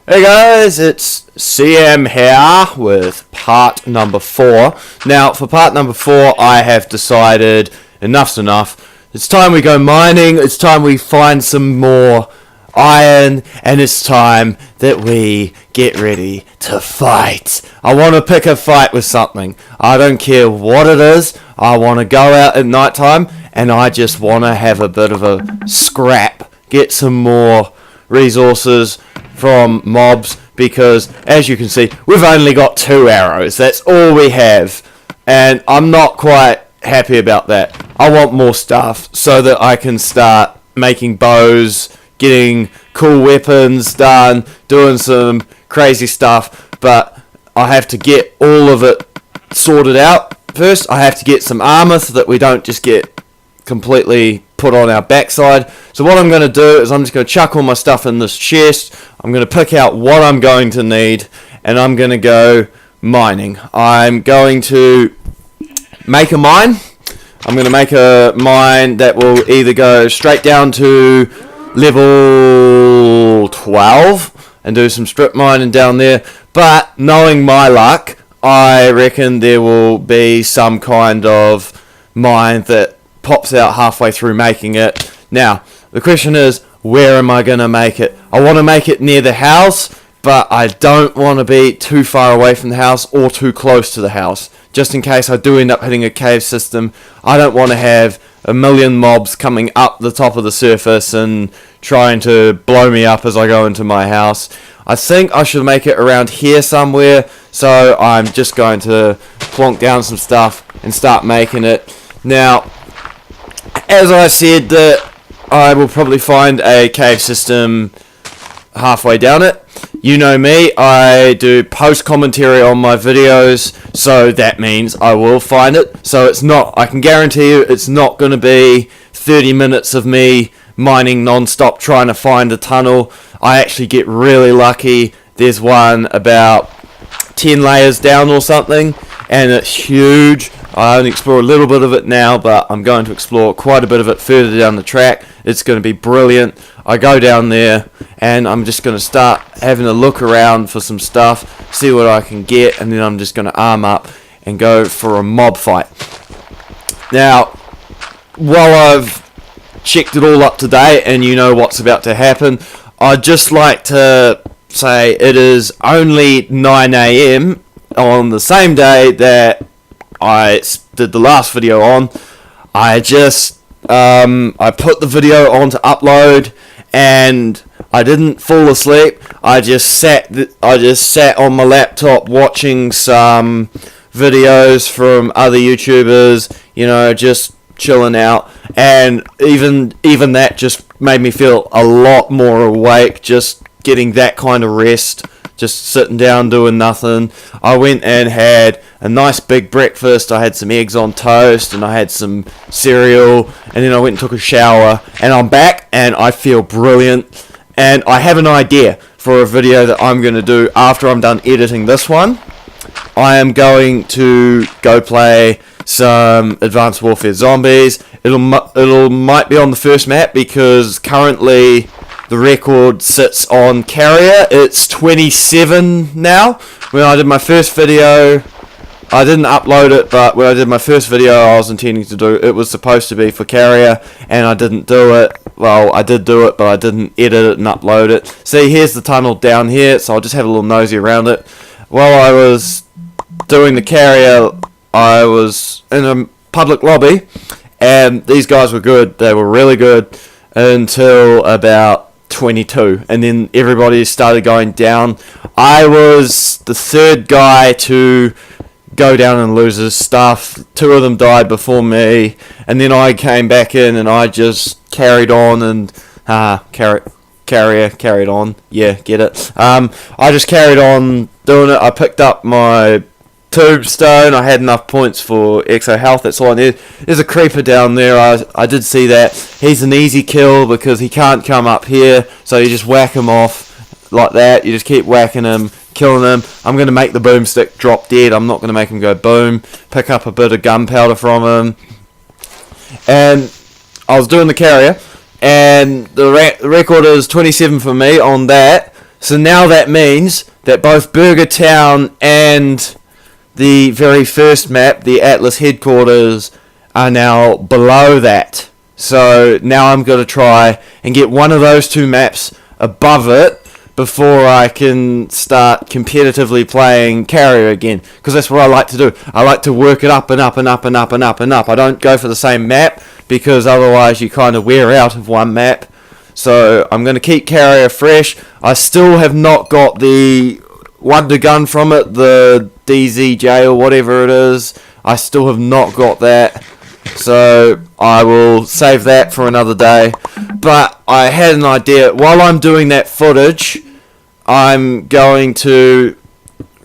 Hey guys, it's CM here with part number 4. Now, for part number 4, I have decided enough's enough. It's time we go mining, it's time we find some more iron, and it's time that we get ready to fight. I want to pick a fight with something. I don't care what it is. I want to go out at night time, and I just want to have a bit of a scrap. Get some more resources from mobs, because as you can see, we've only got 2 arrows. That's all we have, and I'm not quite happy about that. I want more stuff so that I can start making bows, getting cool weapons done, doing some crazy stuff, but I have to get all of it sorted out. First, I have to get some armor so that we don't just get completely put on our backside. So what I'm going to do is I'm just going to chuck all my stuff in this chest. I'm going to pick out what I'm going to need, and I'm going to go mining. I'm going to make a mine. I'm going to make a mine that will either go straight down to level 12 and do some strip mining down there, but knowing my luck, I reckon there will be some kind of mine that pops out halfway through making it. Now, the question is, where am I going to make it? I want to make it near the house, but I don't want to be too far away from the house or too close to the house. Just in case I do end up hitting a cave system, I don't want to have a million mobs coming up the top of the surface and trying to blow me up as I go into my house. I think I should make it around here somewhere, so I'm just going to plonk down some stuff and start making it. Now, as I said, that I will probably find a cave system halfway down it. You know me, I do post commentary on my videos, so that means I will find it. So it's not, I can guarantee you, it's not going to be 30 minutes of me mining non-stop trying to find a tunnel. I actually get really lucky. There's one about 10 layers down or something, and it's huge. I only explore a little bit of it now, but I'm going to explore quite a bit of it further down the track. It's going to be brilliant. I go down there, and I'm just going to start having a look around for some stuff, see what I can get, and then I'm just going to arm up and go for a mob fight. Now, while I've checked it all up to date, and you know what's about to happen, I'd just like to say it is only 9 AM on the same day that I did the last video on. I just I put the video on to upload, and I didn't fall asleep. I just sat on my laptop watching some videos from other YouTubers, you know, just chilling out, and even that just made me feel a lot more awake, just getting that kind of rest, just sitting down doing nothing. I went and had a nice big breakfast. I had some eggs on toast, and I had some cereal, and then I went and took a shower, and I'm back, and I feel brilliant. And I have an idea for a video that I'm going to do after I'm done editing this one. I am going to go play some Advanced Warfare Zombies. It'll might be on the first map, because currently the record sits on Carrier. It's 27 now. When I did my first video, I didn't upload it, but when I did my first video I was intending to do, it was supposed to be for Carrier, and I didn't do it. Well, I did do it, but I didn't edit it and upload it. See, here's the tunnel down here, so I'll just have a little nosy around it. While I was doing the Carrier, I was in a public lobby, and these guys were good. They were really good until about 22, and then everybody started going down. I was the third guy to go down and lose his stuff. 2 of them died before me, and then I came back in, and I just carried on, and carried on. Yeah, get it. I just carried on doing it. I picked up my tombstone. I had enough points for exo health. That's all I need. There's a creeper down there. I did see that. He's an easy kill because he can't come up here, so you just whack him off like that. You just keep whacking him, killing him. I'm going to make the boomstick drop dead. I'm not going to make him go boom. Pick up a bit of gunpowder from him. And I was doing the Carrier, and the record is 27 for me on that. So now that means that both Burger Town and the very first map, the Atlas headquarters, are now below that. So now I'm going to try and get one of those two maps above it before I can start competitively playing Carrier again, because that's what I like to do. I like to work it up and up and up and up and up and up. I don't go for the same map, because otherwise you kind of wear out of one map. So I'm going to keep Carrier fresh. I still have not got the Wonder Gun from it, the DZJ or whatever it is. I still have not got that. So I will save that for another day. But I had an idea. While I'm doing that footage, I'm going to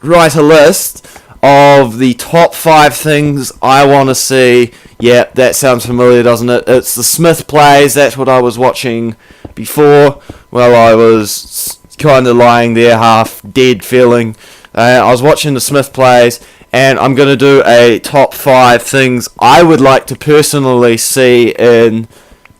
write a list of the top 5 things I want to see. Yeah, that sounds familiar, doesn't it? It's the Smith plays. That's what I was watching before. Well, I was kind of lying there half dead feeling. I was watching the Smith plays, and I'm going to do a top 5 things I would like to personally see in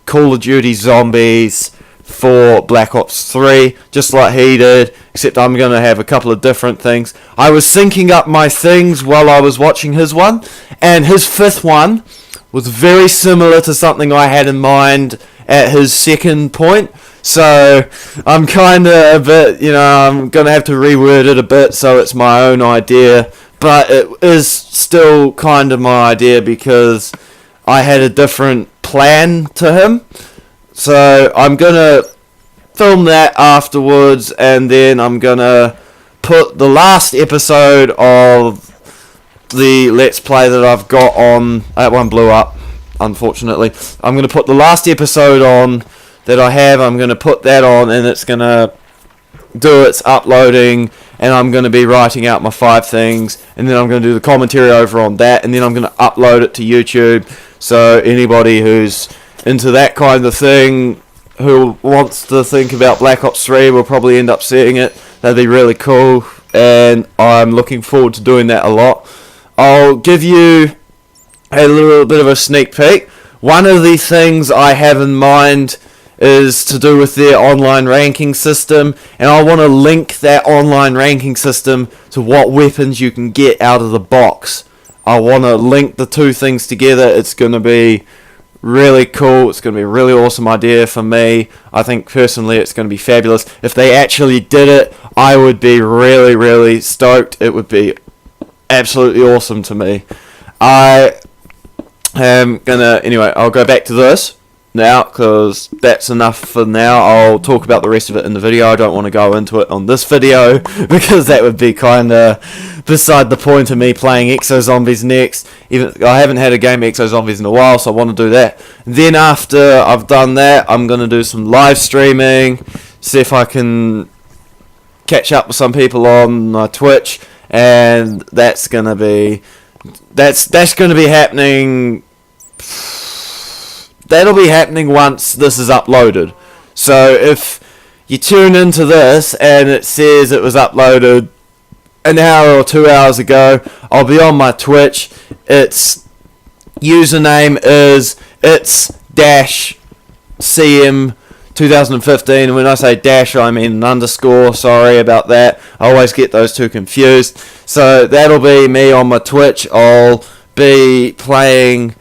Call of Duty Zombies for Black Ops 3, just like he did, except I'm going to have a couple of different things. I was syncing up my things while I was watching his one, and his 5th one was very similar to something I had in mind at his second point. So I'm kind of a bit, I'm going to have to reword it a bit so it's my own idea, but it is still kind of my idea because I had a different plan to him. So I'm going to film that afterwards, and then I'm going to put the last episode of the Let's Play that I've got on. That one blew up, unfortunately. I'm going to put the last episode on that I have. I'm going to put that on, and it's going to do its uploading, and I'm going to be writing out my 5 things, and then I'm going to do the commentary over on that, and then I'm going to upload it to YouTube. So anybody who's into that kind of thing, who wants to think about Black Ops 3, will probably end up seeing it. That'd be really cool, and I'm looking forward to doing that a lot. I'll give you a little bit of a sneak peek. One of the things I have in mind is to do with their online ranking system, and I want to link that online ranking system to what weapons you can get out of the box. I want to link the two things together. It's going to be really cool. It's going to be a really awesome idea for me. I think personally it's going to be fabulous. If they actually did it, I would be really, really stoked. It would be absolutely awesome to me. I am going to, anyway, I'll go back to this now because that's enough for now. I'll talk about the rest of it in the video. I don't want to go into it on this video because that would be kind of beside the point of me playing Exo Zombies next. Even I haven't had a game of Exo Zombies in a while, so I want to do that. Then after I've done that, I'm going to do some live streaming, see if I can catch up with some people on Twitch, and that's going to be happening. That'll be happening once this is uploaded. So if you tune into this and it says it was uploaded an hour or 2 hours ago, I'll be on my Twitch. Its username is its-cm 2015, and when I say dash I mean an underscore. Sorry about that, I always get those two confused. So that'll be me on my Twitch. I'll be playing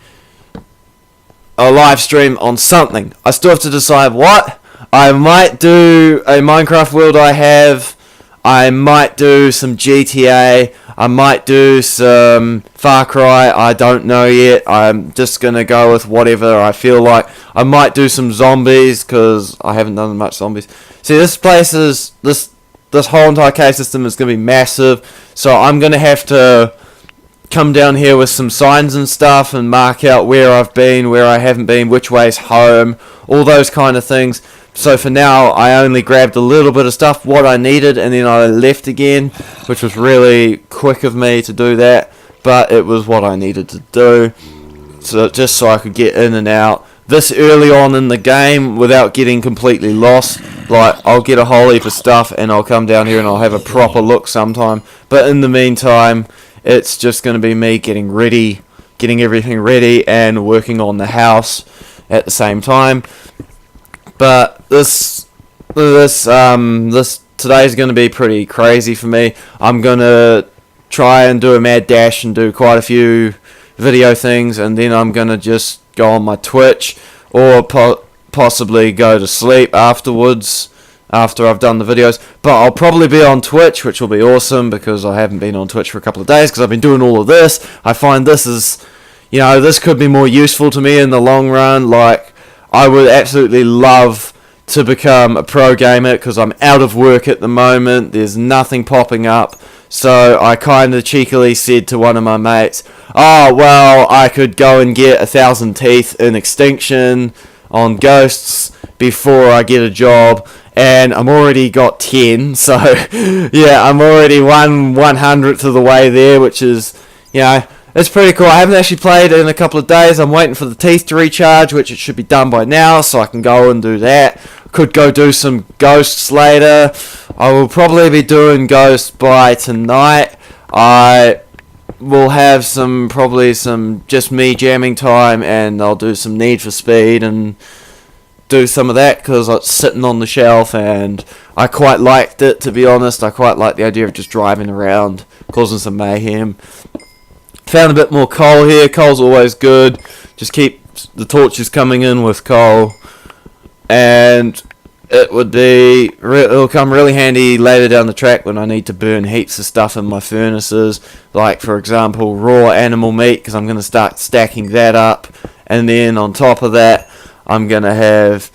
a live stream on something. I still have to decide what. I might do a Minecraft world I have. I might do some GTA. I might do some Far Cry. I don't know yet. I'm just going to go with whatever I feel like. I might do some zombies because I haven't done much zombies. See, this place is, this whole entire cave system is going to be massive. So I'm going to have to come down here with some signs and stuff and mark out where I've been, where I haven't been, which way's home, all those kind of things. So for now, I only grabbed a little bit of stuff, what I needed, and then I left again, which was really quick of me to do that, but it was what I needed to do, so just so I could get in and out this early on in the game without getting completely lost. Like, I'll get a whole heap of stuff and I'll come down here and I'll have a proper look sometime, but in the meantime, it's just going to be me getting ready, getting everything ready, and working on the house at the same time. But this today's going to be pretty crazy for me. I'm going to try and do a mad dash and do quite a few video things, and then I'm going to just go on my Twitch, or possibly go to sleep afterwards, after I've done the videos. But I'll probably be on Twitch, which will be awesome, because I haven't been on Twitch for a couple of days, because I've been doing all of this. I find this is, you know, this could be more useful to me in the long run. Like, I would absolutely love to become a pro gamer, because I'm out of work at the moment, there's nothing popping up. So I kind of cheekily said to one of my mates, oh, well, I could go and get 1,000 teeth in Extinction on Ghosts before I get a job, and I'm already got 10, so yeah, I'm already 1/100th of the way there, which is, you know, it's pretty cool. I haven't actually played in a couple of days. I'm waiting for the teeth to recharge, which it should be done by now, so I can go and do that. Could go do some Ghosts later. I will probably be doing Ghosts by tonight. I will have probably some just me jamming time, and I'll do some Need for Speed and do some of that, because it's sitting on the shelf and I quite liked it, to be honest. I quite like the idea of just driving around, causing some mayhem. Found a bit more coal here. Coal's always good. Just keep the torches coming in with coal, and it'll come really handy later down the track when I need to burn heaps of stuff in my furnaces, like for example raw animal meat, because I'm going to start stacking that up, and then on top of that I'm going to have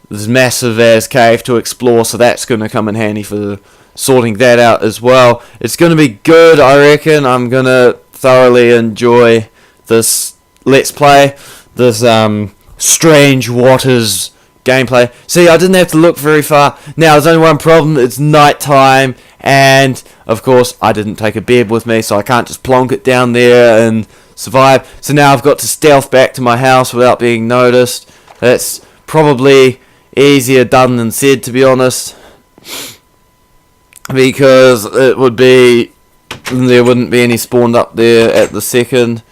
this massive ass cave to explore, so that's going to come in handy for sorting that out as well. It's going to be good, I reckon. I'm going to thoroughly enjoy this Let's Play, this Strange Waters gameplay. See, I didn't have to look very far. Now, there's only one problem. It's night time, and of course I didn't take a bed with me, so I can't just plonk it down there and survive. So now I've got to stealth back to my house without being noticed. That's probably easier done than said, to be honest, because there wouldn't be any spawned up there at the second.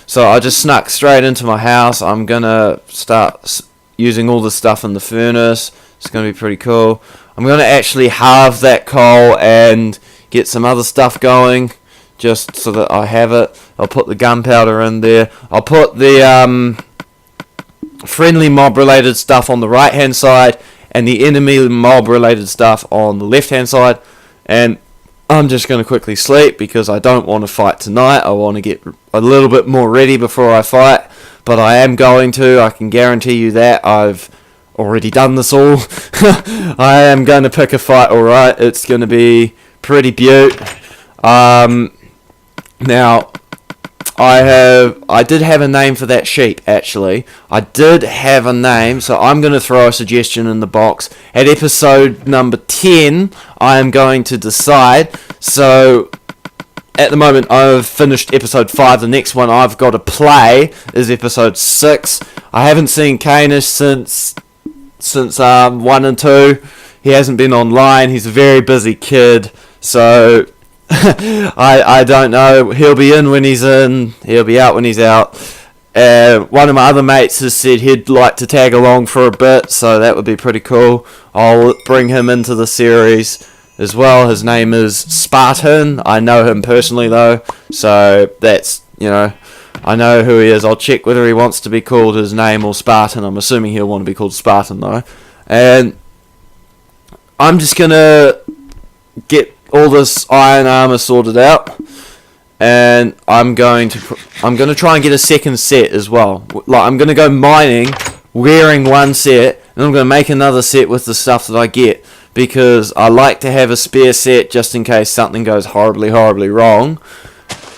So I just snuck straight into my house. I'm gonna start using all the stuff in the furnace. It's gonna be pretty cool. I'm gonna actually halve that coal and get some other stuff going, just so that I have it. I'll put the gunpowder in there. I'll put the friendly mob related stuff on the right hand side, and the enemy mob related stuff on the left hand side. And I'm just going to quickly sleep, because I don't want to fight tonight. I want to get a little bit more ready before I fight, but I am going to. I can guarantee you that. I've already done this all. I am going to pick a fight, alright. It's going to be pretty beaut. Now, I did have a name for that sheep, actually. I did have a name, so I'm going to throw a suggestion in the box. At episode number 10, I am going to decide. So, at the moment, I've finished episode 5. The next one I've got to play is episode 6. I haven't seen Kanish since 1 and 2. He hasn't been online. He's a very busy kid, so I don't know. He'll be in when he's in, he'll be out when he's out. One of my other mates has said he'd like to tag along for a bit, so that would be pretty cool. I'll bring him into the series as well. His name is Spartan. I know him personally though, so that's, you know, I know who he is. I'll check whether he wants to be called his name or Spartan. I'm assuming he'll want to be called Spartan though. And I'm just gonna get all this iron armor sorted out, and I'm going to try and get a second set as well. Like, I'm going to go mining wearing one set, and I'm going to make another set with the stuff that I get, because I like to have a spare set just in case something goes horribly wrong.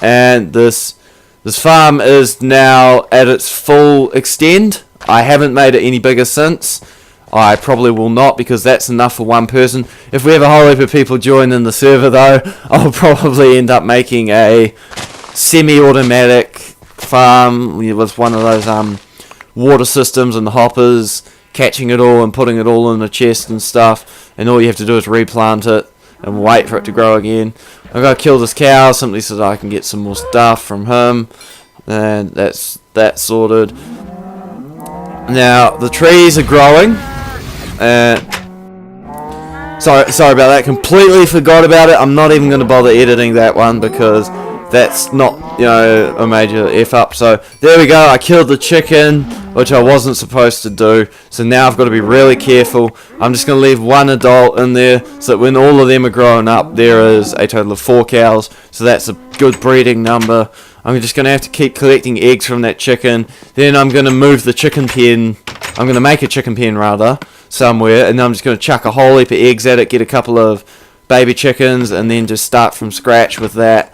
And this farm is now at its full extent. I haven't made it any bigger since. I probably will not, because that's enough for one person. If we have a whole heap of people join in the server though, I'll probably end up making a semi-automatic farm with one of those water systems and hoppers, catching it all and putting it all in a chest and stuff, and all you have to do is replant it and wait for it to grow again. I've got to kill this cow simply so that I can get some more stuff from him, and that's that sorted. Now the trees are growing. Sorry about that. Completely forgot about it. I'm not even going to bother editing that one because that's not, a major F up. So there we go. I killed the chicken, which I wasn't supposed to do. So now I've got to be really careful. I'm just going to leave one adult in there so that when all of them are growing up, there is a total of 4 cows. So that's a good breeding number. I'm just going to have to keep collecting eggs from that chicken. Then I'm going to move the chicken pen. I'm going to make a chicken pen rather somewhere, and then I'm just going to chuck a whole heap of eggs at it, get a couple of baby chickens, and then just start from scratch with that.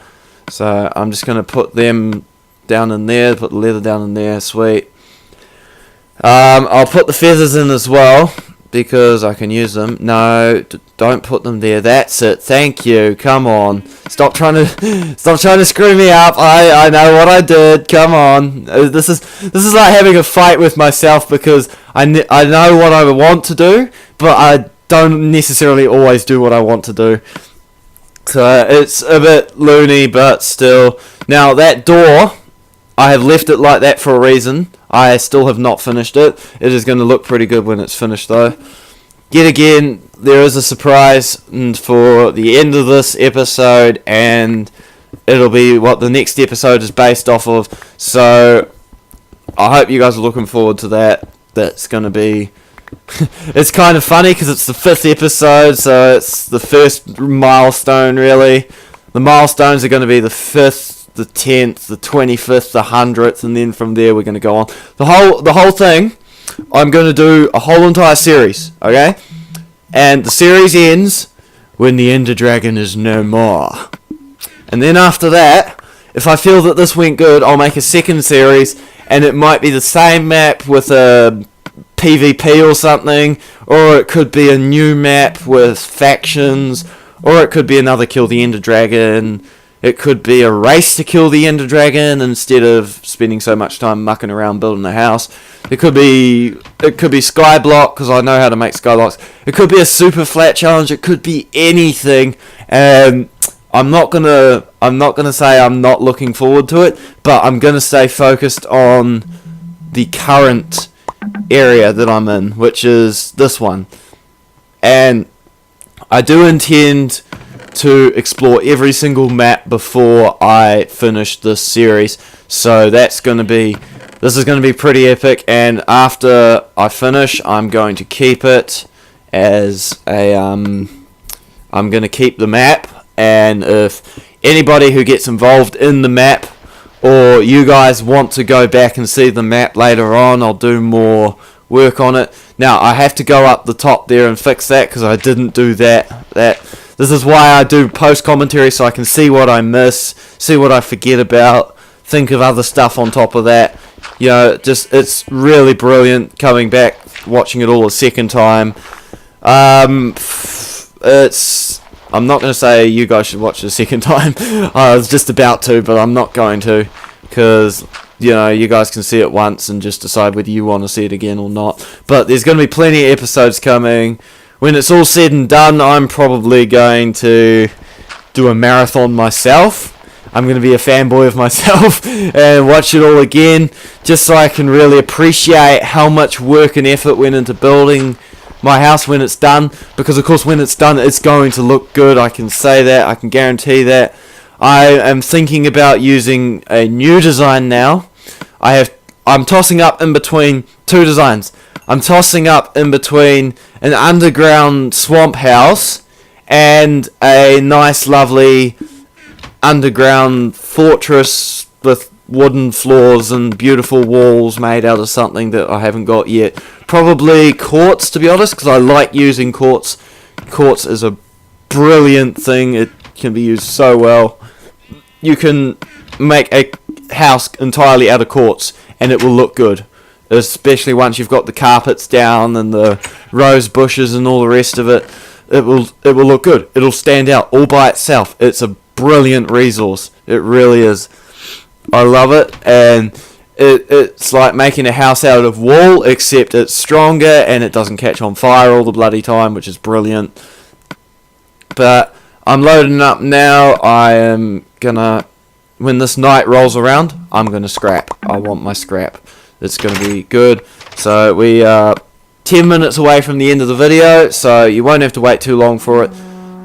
So I'm just going to put them down in there, put the leather down in there, sweet. I'll put the feathers in as well, because I can use them. No, don't put them there. That's it. Thank you. Come on. Stop trying to screw me up. I know what I did. Come on. This is like having a fight with myself because I know what I want to do, but I don't necessarily always do what I want to do. So it's a bit loony, but still. Now that door, I have left it like that for a reason. I still have not finished it. It is going to look pretty good when it's finished though. Yet again, there is a surprise for the end of this episode, and it'll be what the next episode is based off of. So I hope you guys are looking forward to that. That's going to be... It's kind of funny because it's the 5th episode, so it's the first milestone really. The milestones are going to be the 5th, the 10th, the 25th, the 100th, and then from there we're going to go on. The whole thing, I'm going to do a whole entire series, okay? And the series ends when the Ender Dragon is no more. And then after that, if I feel that this went good, I'll make a second series, and it might be the same map with a PvP or something, or it could be a new map with factions, or it could be another Kill the Ender Dragon. It could be a race to kill the Ender Dragon instead of spending so much time mucking around building a house. It could be Skyblock because I know how to make Skyblocks. It could be a super flat challenge. It could be anything. I'm not gonna say I'm not looking forward to it, but I'm gonna stay focused on the current area that I'm in, which is this one. And I do intend to explore every single map before I finish this series. So this is going to be pretty epic, and after I finish, I'm going to keep it as a I'm going to keep the map, and if anybody who gets involved in the map or you guys want to go back and see the map later on, I'll do more work on it. Now I have to go up the top there and fix that because I didn't do that. This is why I do post commentary, so I can see what I miss, see what I forget about, think of other stuff on top of that. It's really brilliant coming back, watching it all a second time. I'm not going to say you guys should watch it a second time. I was just about to, but I'm not going to, because you guys can see it once and just decide whether you want to see it again or not. But there's going to be plenty of episodes coming. When it's all said and done, I'm probably going to do a marathon myself. I'm going to be a fanboy of myself and watch it all again, just so I can really appreciate how much work and effort went into building my house when it's done. Because of course when it's done, it's going to look good. I can say that, I can guarantee that. I am thinking about using a new design now. I'm tossing up in between two designs. I'm tossing up in between an underground swamp house and a nice lovely underground fortress with wooden floors and beautiful walls made out of something that I haven't got yet. Probably quartz, to be honest, because I like using quartz. Quartz is a brilliant thing. It can be used so well. You can make a house entirely out of quartz and it will look good. Especially once you've got the carpets down and the rose bushes and all the rest of it. It will look good. It'll stand out all by itself. It's a brilliant resource. It really is. I love it, and it's like making a house out of wool, except it's stronger and it doesn't catch on fire all the bloody time, which is brilliant. But I'm loading up now. I am gonna, when this night rolls around, I'm gonna scrap. I want my scrap. It's going to be good. So we are 10 minutes away from the end of the video, so you won't have to wait too long for it.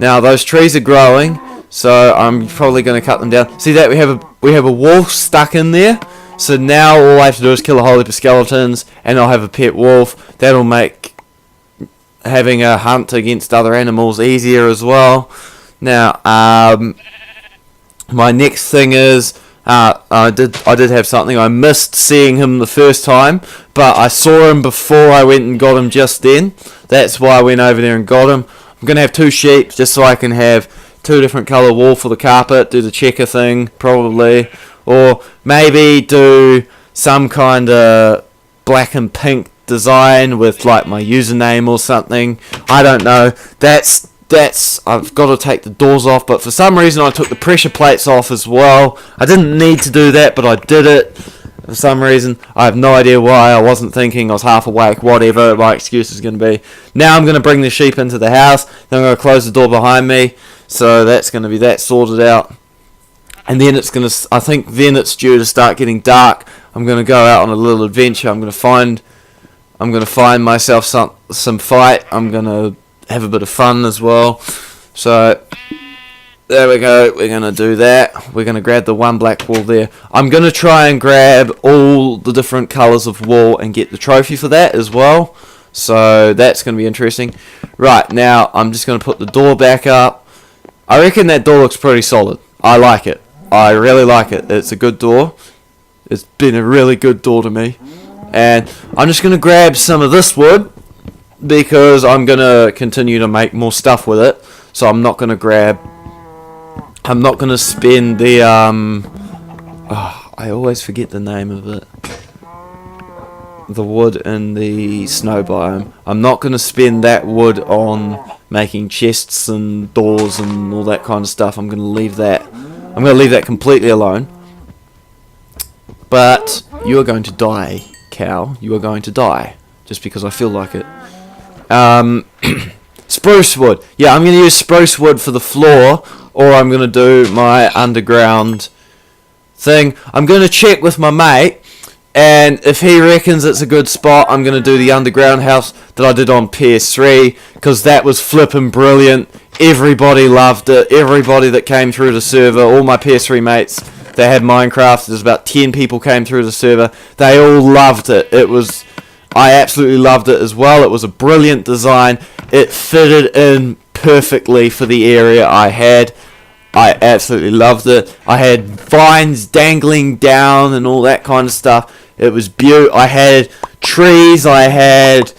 Now those trees are growing, so I'm probably going to cut them down. See that we have a wolf stuck in there. So now all I have to do is kill a whole heap of skeletons, and I'll have a pet wolf. That'll make having a hunt against other animals easier as well. Now, my next thing is I did have something. I missed seeing him the first time, but I saw him before I went and got him just then. That's why I went over there and got him. I'm gonna have 2 sheep just so I can have 2 different colour wool for the carpet. Do the checker thing probably, or maybe do some kind of black and pink design with like my username or something. I don't know. That's I've got to take the doors off, but for some reason I took the pressure plates off as well. I didn't need to do that, but I did it for some reason. I have no idea why. I wasn't thinking. I was half awake. Whatever my excuse is going to be. Now I'm going to bring the sheep into the house. Then I'm going to close the door behind me. So that's going to be that sorted out. And then it's going to. I think then it's due to start getting dark. I'm going to go out on a little adventure. I'm going to find myself some fight. I'm going to have a bit of fun as well. So there we go. We're going to do that. We're going to grab the 1 black wool there. I'm going to try and grab all the different colours of wool and get the trophy for that as well. So that's going to be interesting. Right, now I'm just going to put the door back up. I reckon that door looks pretty solid. I like it. I really like it. It's a good door. It's been a really good door to me. And I'm just going to grab some of this wood, because I'm going to continue to make more stuff with it. So I'm not going to spend the, I always forget the name of it. The wood in the snow biome. I'm not going to spend that wood on making chests and doors and all that kind of stuff. I'm going to leave that. I'm going to leave that completely alone. But you are going to die, cow. You are going to die. Just because I feel like it. Spruce wood. Yeah, I'm going to use spruce wood for the floor, or I'm going to do my underground thing. I'm going to check with my mate, and if he reckons it's a good spot, I'm going to do the underground house that I did on PS3, because that was flippin' brilliant. Everybody loved it. Everybody that came through the server, all my PS3 mates that had Minecraft, there's about 10 people came through the server, they all loved it. I absolutely loved it as well. It was a brilliant design. It fitted in perfectly for the area I had. I absolutely loved it. I had vines dangling down and all that kind of stuff. It was beautiful. I had trees. I had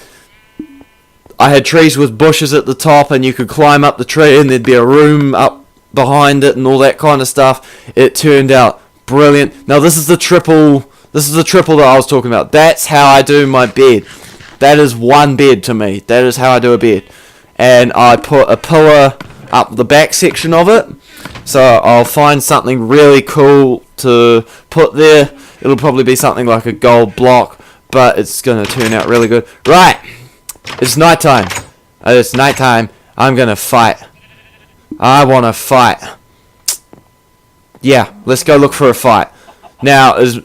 trees with bushes at the top, and you could climb up the tree, and there'd be a room up behind it and all that kind of stuff. It turned out brilliant. Now this is the triple that I was talking about. That's how I do my bed. That is one bed to me. That is how I do a bed. And I put a pillar up the back section of it. So I'll find something really cool to put there. It'll probably be something like a gold block, but it's going to turn out really good. Right. It's nighttime. It's nighttime. I'm going to fight. I want to fight. Yeah, let's go look for a fight. Now, as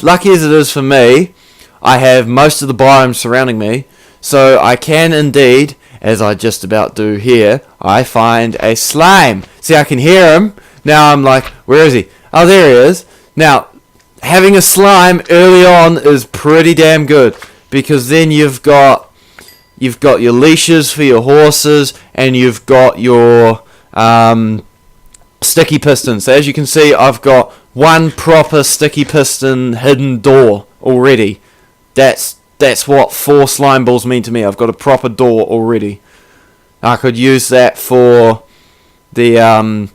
lucky as it is for me, I have most of the biomes surrounding me, so I can indeed, as I just about do here, I find a slime. See, I can hear him. Now I'm like, where is he? Oh, there he is. Now, having a slime early on is pretty damn good, because then you've got your leashes for your horses, and you've got your sticky pistons. So as you can see, I've got one proper sticky piston hidden door already. That's what 4 slime balls mean to me. I've got a proper door already. I could use that for the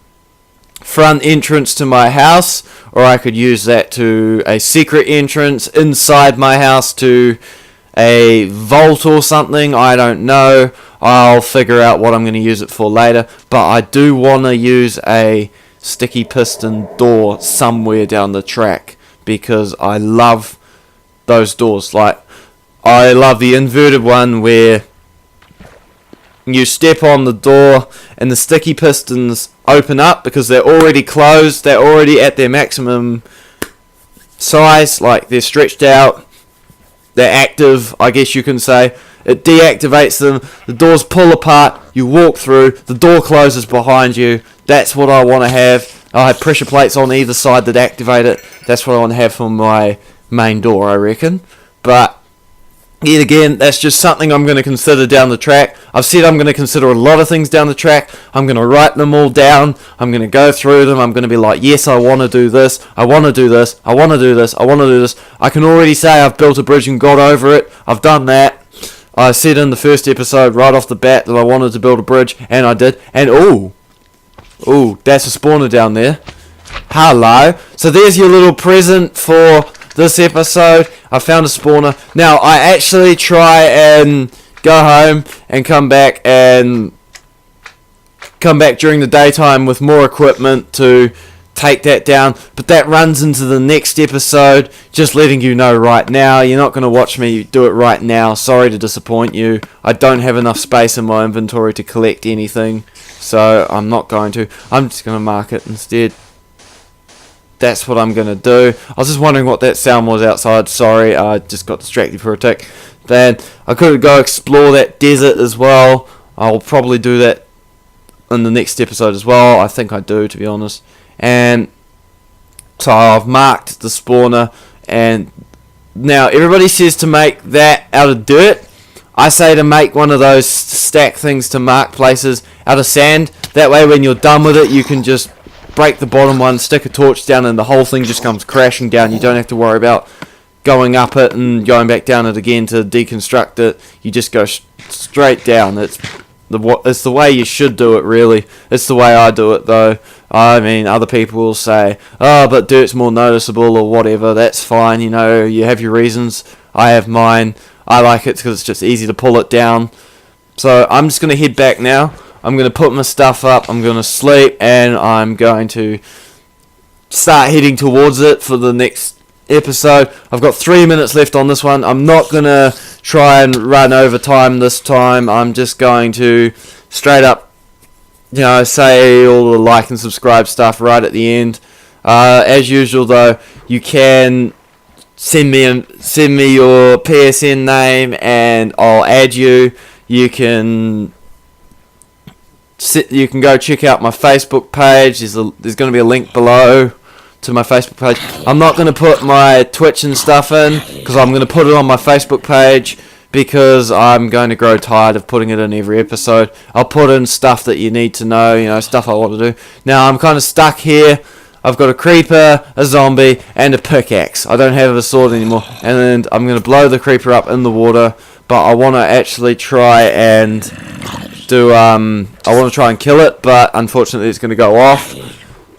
front entrance to my house, or I could use that to a secret entrance inside my house to a vault or something. I don't know. I'll figure out what I'm going to use it for later, but I do want to use a sticky piston door somewhere down the track, because I love those doors. Like, I love the inverted one where you step on the door and the sticky pistons open up because they're already closed, they're already at their maximum size, like they're stretched out, they're active, I guess you can say. It deactivates them, the doors pull apart, you walk through, the door closes behind you. That's what I want to have. I have pressure plates on either side that activate it. That's what I want to have for my main door, I reckon. But yet again, that's just something I'm going to consider down the track. I've said I'm going to consider a lot of things down the track. I'm going to write them all down. I'm going to go through them. I'm going to be like, yes, I want to do this. I want to do this. I want to do this. I want to do this. I can already say I've built a bridge and got over it. I've done that. I said in the first episode right off the bat that I wanted to build a bridge, and I did. And ooh, that's a spawner down there. Hello. So there's your little present for this episode. I found a spawner. Now I actually try and go home and come back during the daytime with more equipment to take that down, but that runs into the next episode. Just letting you know right now, you're not going to watch me do it right now. Sorry to disappoint you. I don't have enough space in my inventory to collect anything, so I'm not going to. I'm just going to mark it instead. That's what I'm going to do. I was just wondering what that sound was outside. Sorry, I just got distracted for a tick. Then I could go explore that desert as well. I'll probably do that in the next episode as well. I think I do, to be honest. And so I've marked the spawner. And now everybody says to make that out of dirt. I say to make one of those stack things to mark places out of sand. That way when you're done with it, you can just break the bottom one, stick a torch down, and the whole thing just comes crashing down. You don't have to worry about going up it and going back down it again to deconstruct it. You just go straight down. It's the way you should do it, really. It's the way I do it, though. I mean, other people will say, oh, but dirt's more noticeable or whatever. That's fine, you know, you have your reasons. I have mine. I like it because it's just easy to pull it down. So I'm just going to head back now. I'm going to put my stuff up, I'm going to sleep, and I'm going to start heading towards it for the next episode. I've got 3 minutes left on this one. I'm not going to try and run over time this time. I'm just going to straight up, you know, say all the like and subscribe stuff right at the end. As usual, though, you can send me your PSN name, and I'll add you. You can go check out my Facebook page. There's going to be a link below to my Facebook page. I'm not going to put my Twitch and stuff in because I'm going to put it on my Facebook page because I'm going to grow tired of putting it in every episode. I'll put in stuff that you need to know, you know, stuff I want to do. Now I'm kind of stuck here. I've got a creeper, a zombie, and a pickaxe. I don't have a sword anymore. And I'm going to blow the creeper up in the water, but I want to actually try and I want to try and kill it, but unfortunately it's going to go off,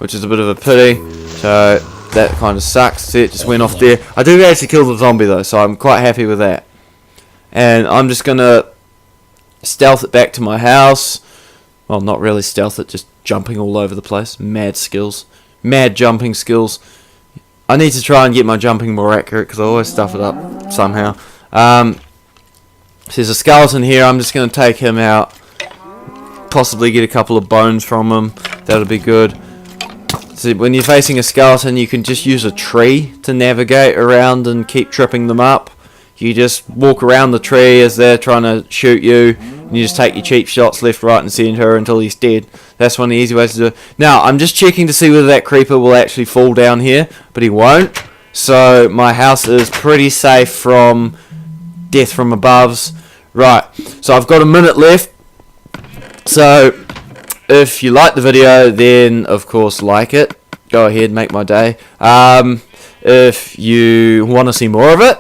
which is a bit of a pity. So that kind of sucks. See, it just went off there. I do actually kill the zombie though, so I'm quite happy with that. And I'm just going to stealth it back to my house. Well, not really stealth it, just jumping all over the place. Mad skills. Mad jumping skills. I need to try and get my jumping more accurate because I always stuff it up somehow. There's a skeleton here. I'm just going to take him out. Possibly get a couple of bones from him. That'll be good. So when you're facing a skeleton, you can just use a tree to navigate around and keep tripping them up. You just walk around the tree as they're trying to shoot you, and you just take your cheap shots left, right, and centre until he's dead. That's one of the easy ways to do it. Now, I'm just checking to see whether that creeper will actually fall down here, but he won't. So my house is pretty safe from death from aboves. Right, so I've got a minute left. So, if you like the video, then of course like it. Go ahead, make my day. If you want to see more of it,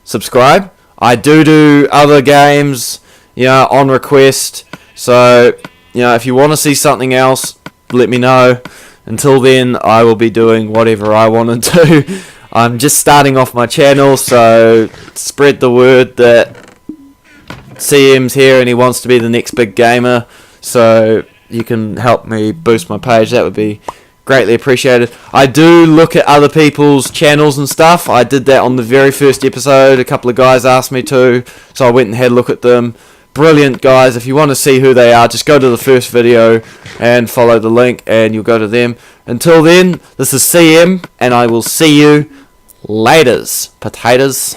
subscribe. I do other games, you know, on request. So, you know, if you want to see something else, let me know. Until then, I will be doing whatever I want to do. I'm just starting off my channel, so spread the word that CM's here and he wants to be the next big gamer, so you can help me boost my page. That would be greatly appreciated. I do look at other people's channels and stuff. I did that on the very first episode. A couple of guys asked me to, so I went and had a look at them. Brilliant guys. If you want to see who they are, just go to the first video and follow the link and you'll go to them. Until then, this is CM and I will see you laters, potatoes.